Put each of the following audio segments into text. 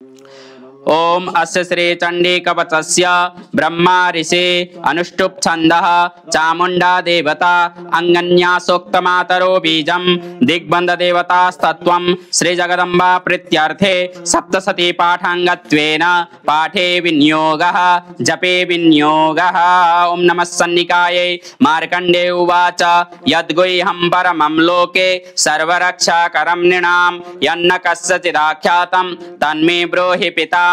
ओम अस्य श्री चंडी कवचस्य ब्रह्मा ऋषि अनुष्टुप छंदः चामुंडा देवता अंगन्यासोक्तमातरो बीजं दिग्बंध देवतास्तत्वं श्री जगदम्बा प्रीत्यर्थे सप्तशती पाठांगत्वेन पाठे विनियोगः जपे विनियोगः। ओम नमः सन्निकाये मार्कंडे उवाच यद्गुह्यं परमं लोके सर्वरक्षाकरं नृणां यन्न कस्यचिदाख्यातं तन्मे ब्रूहि पितामह।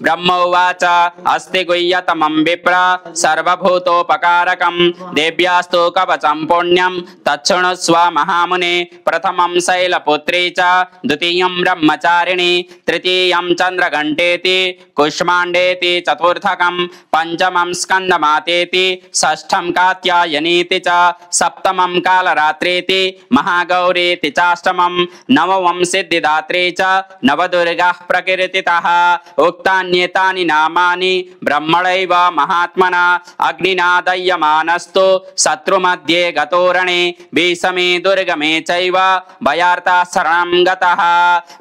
ब्रह्म उवाच अस्ति गुह्यतमं विप्र सर्वभूतोपकारकं देव्यास्तु कवचं पुण्यं तच्छृणुस्व महामुने। प्रथमं शैलपुत्री च द्वितीयं ब्रह्मचारिणी तृतीयं चन्द्रघण्टेति कुष्माण्डेति चतुर्थकं पंचमं स्कन्दमातेति षष्ठं कात्यायनीति च सप्तमं कालरात्रेति महागौरीति चाष्टमं नवमं सिद्धिदात्री च नवदुर्गाः प्रकीर्तितः। उक्तान्येतानि नामानि ब्रह्मणैव महात्मना अग्निना दह्यमानस्तु शत्रुमध्ये गतोरणे भीषमे दुर्गमे चैव भयार्ता शरणं गतः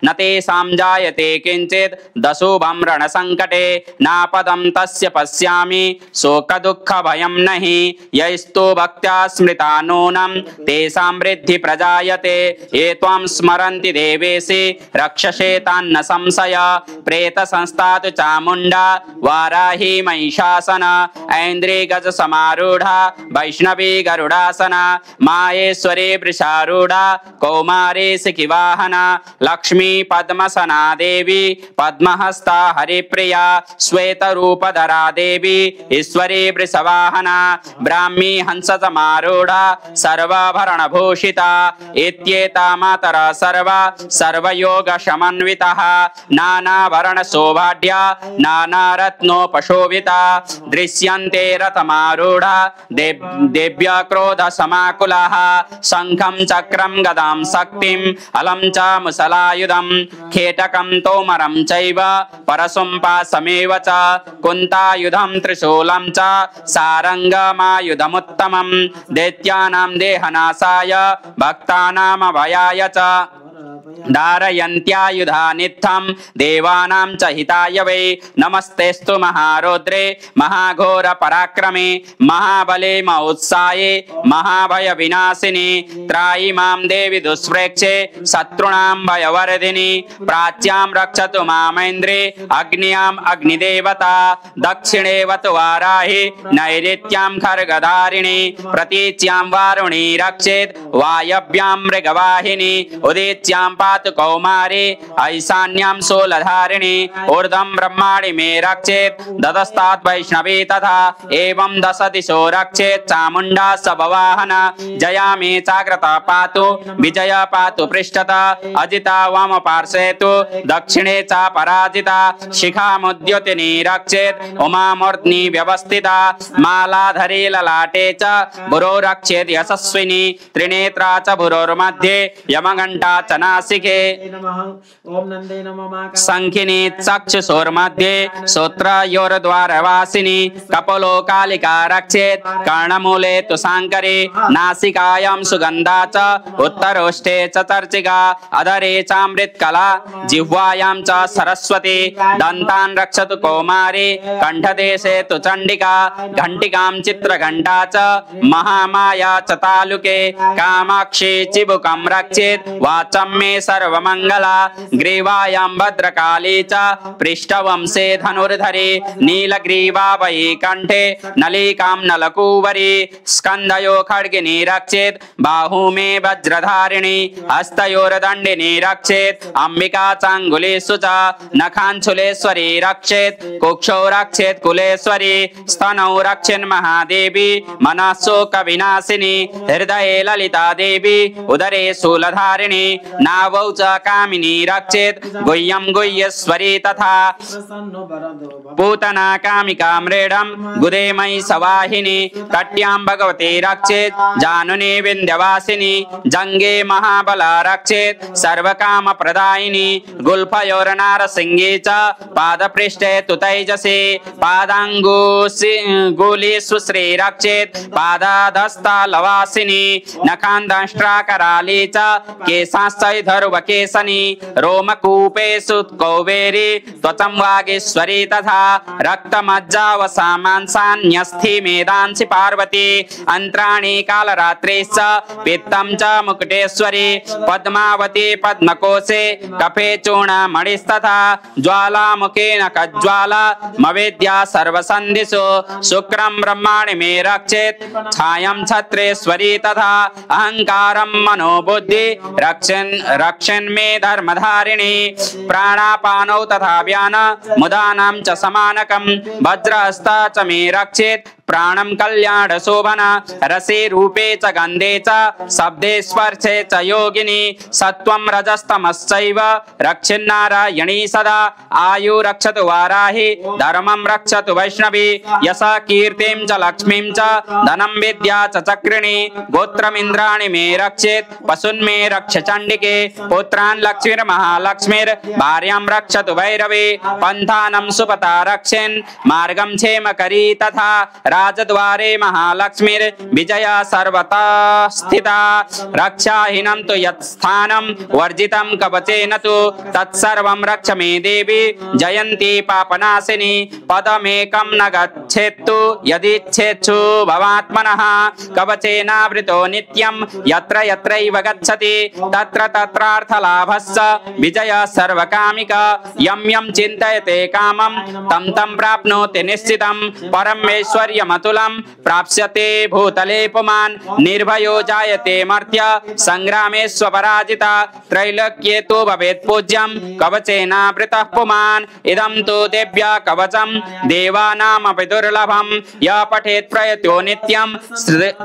न तेषां जायते किञ्चित् दशुभं रणसङ्कटे नापदं तस्य पश्यामि शोकदुःखभयं नहि यैस्तु भक्त्या स्मृता नूनं तेषां वृद्धि प्रजायते ये त्वां स्मरन्ति देवेशि रक्षसे तान्न संशय। प्रेत संस्थातु चामुंडा वाराही महिषासन ऐन्द्री गज समारूढ़ा वैष्णवी गरुड़ासन माहेश्वरी वृषारूढ़ा कौमारी सिखिवाहना लक्ष्मी पद्मसना देवी पद्महस्ता हरिप्रिया श्वेतरूपधरा देवी ईश्वरी वृषवाहना ब्राह्मी हंस समारूढ़ा सर्वाभरणभूषिता इत्येता मातरा सर्वयोग समन्वितः नानाभरण शोभाढ्या नानारत्नोपशोभिता दृश्यन्ते रथमारूढ़ा देव्या क्रोध समाकुलाः शंखं चक्रं गदां शक्तिं अलं च मुसलायुधं खेटकं तोमरं चैव परशुं पाशमेव च कुन्तायुधं त्रिशूलं च सारङ्गमायुधमुत्तमं दैत्यानां देहनाशाय भक्तानामभयाय च धारयन्त्यायुधानित्थं देवानां च हिताय वै। नमस्तेस्तु महारौद्रे महाघोर पराक्रमे महाबले महोत्साये महाभय विनाशिनी त्रायि मां देवी दुष्प्रेक्षे शत्रूणां भयवर्धिनी प्राच्यां रक्षतु मामेन्द्रे अग्न्याम् अग्निदेवता दक्षिणे वतु वाराहि नैऋत्यां खड्गधारिणी प्रतीच्यां वारुणी रक्षेत् वायव्यां मृगवाहिनी उदीच्यां पातु कौमारी ऐशान्यां शूलधारिणी ऊर्ध्वं ब्रह्माणि मे रक्षेत् ददस्तात् वैष्णवी तथा एवं दश दिशो रक्षेत् चामुण्डा सबवाहना जया मे चाग्रता पातु विजया पातु पृष्ठतः अजिता वाम पार्श्वे तु दक्षिणे च पराजिता शिखामुद्योतिनी रक्षेत् उमामूर्ध्नि व्यवस्थिता मालाधरी ललाटे च भुरो रक्षेत् यशस्विनी त्रिनेत्रा च भुरोर्मध्ये यमघण्टा च नासिके शंखिनी चक्षुषोर्मध्ये श्रोत्रयोर्द्वारवासिनी कपोलो कालिका रक्षेत् कर्णमूले तु शांकरी नासिकायां सुगंधा च उत्तरोष्ठे च चर्चिका अधरे चामृतकला जिह्वायां च सरस्वती दन्तान् रक्षतु कौमारी कंठदेशे तु चंडिका घंटिकां चित्रघंटा च महामाया च तालुके कामाक्षी चिबुकं रक्षेत् वाचं मे सर्वमंगला ग्रीवायां भद्रकाली च पृष्ठवंशे धनुर्धरी नीलग्रीवा वै कंठे नलिकां नलकूवरी स्कंदयो खड्गिनी रक्षेत् बाहू मे वज्रधारिणी हस्तयोर्दंडिनी रक्षेत् अंबिका चांगुलेषु च नखांचुलेश्वरी रक्षेत् कुक्षौ रक्षेत् कुलेश्वरी स्तनौ रक्षेन् महादेवी मनःशोक विनाशिनी हृदये ललिता देवी उदरे शूलधारिणी नावौ च कामिनी रक्षेत् गुह्यं गुह्येश्वरी तथा पूतना कामिका मृडं गुदे मयि सवाहिनी कट्यां भगवती रक्षेत् जानुनी विन्ध्यवासिनी जंगे महाबला रक्षेत् सर्वकाम प्रदायिनी गुल्फयोर्नारसिंही च पादपृष्ठे तु तैजसी पादांगुलीषु श्री रक्षेत् पादाधस्था लवासिनी नखान्दंष्ट्राकराली च केशाश्चैध सर्वकेशनी रोमकूपेषु कौबेरी त्वचं वागीश्वरी तथा रक्तमज्जावसामांसान्यस्थि मेदांसि पार्वती अंत्राणि कालरात्रिश्च पित्तं च मुकुटेश्वरी पद्मावती पद्मकोशे कफे चूर्णमणिस्तथा ज्वालामुखेन कज्ज्वाला मवेद्या सर्वसन्धिषु शुक्रं ब्रह्माणि मे रक्षेत् छायं छत्रेश्वरी तथा अहंकारं मनोबुद्धि रक्षन् मे धर्मधारिणी प्राणापानौ तथा व्यान मुदानां च समानकं वज्रहस्ता च मे रक्षेत् प्राणं कल्याण शोभना रसे रूपे च गंधे च शब्दे स्पर्शे च योगिनी सत्वं रजस्तमश्चैव रक्षन्नारायणी सदा आयु रक्षतु वाराहि धर्मं रक्षतु वैष्णवी यश कीर्तिं च लक्ष्मीं च धनं विद्या च चक्रिणी गोत्रमिन्द्राणि मे रक्षेत् पशून् मे रक्ष चण्डिके पुत्रान् लक्ष्मीर्महालक्ष्मीर् भार्यां रक्षतु भैरवी पन्थानं सुपता रक्षेन् मार्गं क्षेमकरी तथा राजद्वारे महालक्ष्मीर् विजया सर्वता स्थिता रक्षाहीनं तु यत्स्थानं वर्जितं कवचेन तु तत्सर्वं रक्ष मे देवी जयन्ती पापनाशिनी पदमेकं न गच्छेत्तु यदिच्छेत्सु भवात्मनः कवचेनावृतो नित्यं यत्र यत्रैव गच्छति तत्र तत्रार्थलाभस्य विजया सर्वकामिका यं यं चिन्तयते कामं तं तं प्राप्नोति निश्चितं परमेश्वर्य मतुलं प्राप्स्यते भूतले पुमान् निर्भयो जायते मर्त्य संग्रामे स्वपराजिता त्रैलोक्ये तु भवेत् पूज्यं कवचेनावृतः पुमान् इदं तु देव्या कवचं देवानामपि दुर्लभं यः पठेत् प्रयतो नित्यं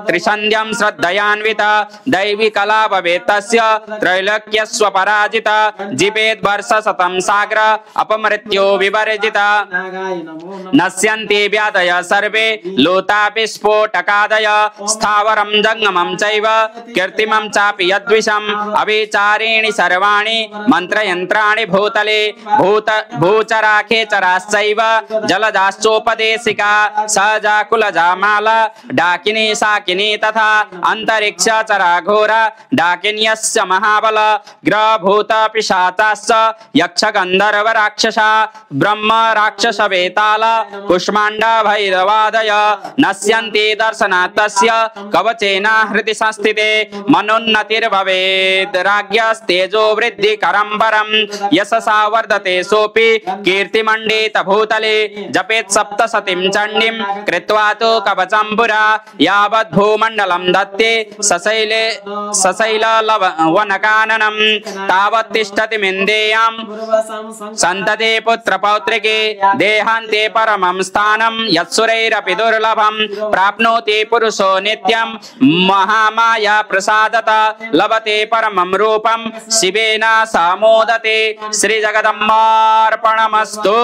त्रिसन्ध्यं श्रद्धयान्विता दैवी कला भवेत् तस्य त्रैलोक्य स्वपराजिता जीवेत् वर्षशतं साग्र अपमृत्यो विवर्जिता नश्यन्ति व्याधयः सर्वे लोतापि स्फोटकादय स्थावरं जंगमं चैव कीर्तिमं चापि यद्विषम् अविचारीणि सर्वाणि मन्त्रयन्त्राणि भूतले भूचराखेचराश्चैव जलजाश्चोपदेशिका सहजा कुलजा माला डाकिनी शाकिनी तथा अन्तरिक्षचरा घोरा डाकिन्यस्य महाबल ग्रहभूत पिशाचाश्च यक्ष गन्धर्व राक्षसा ब्रह्म राक्षस वेताल कुष्माण्डा भैरवादय नश्यन्ति दर्शनात् तस्य कवचेना हृदि संस्थिते मनोन्नतिर्भवेत् राज्ञस्तेजो वृद्धिकरं वरं यशसा वर्धते सोऽपि कीर्तिमण्डित भूतले जपेत् सप्तशतीं चण्डीं कृत्वा तु कवचं पुरा यावत् भूमण्डलं दत्ते सशैलवनकाननं तावत् तिष्ठति मिन्देयां सन्तते पुत्रपौत्रिके देहान्ते परमं स्थानं यत्सुरैरपि दुर्लभं प्राप्नोति पुरुषो नित्यं महामाया प्रसादत लभते परमं रूपं शिवेन सामोदते श्रीजगदम्बार्पणमस्तु।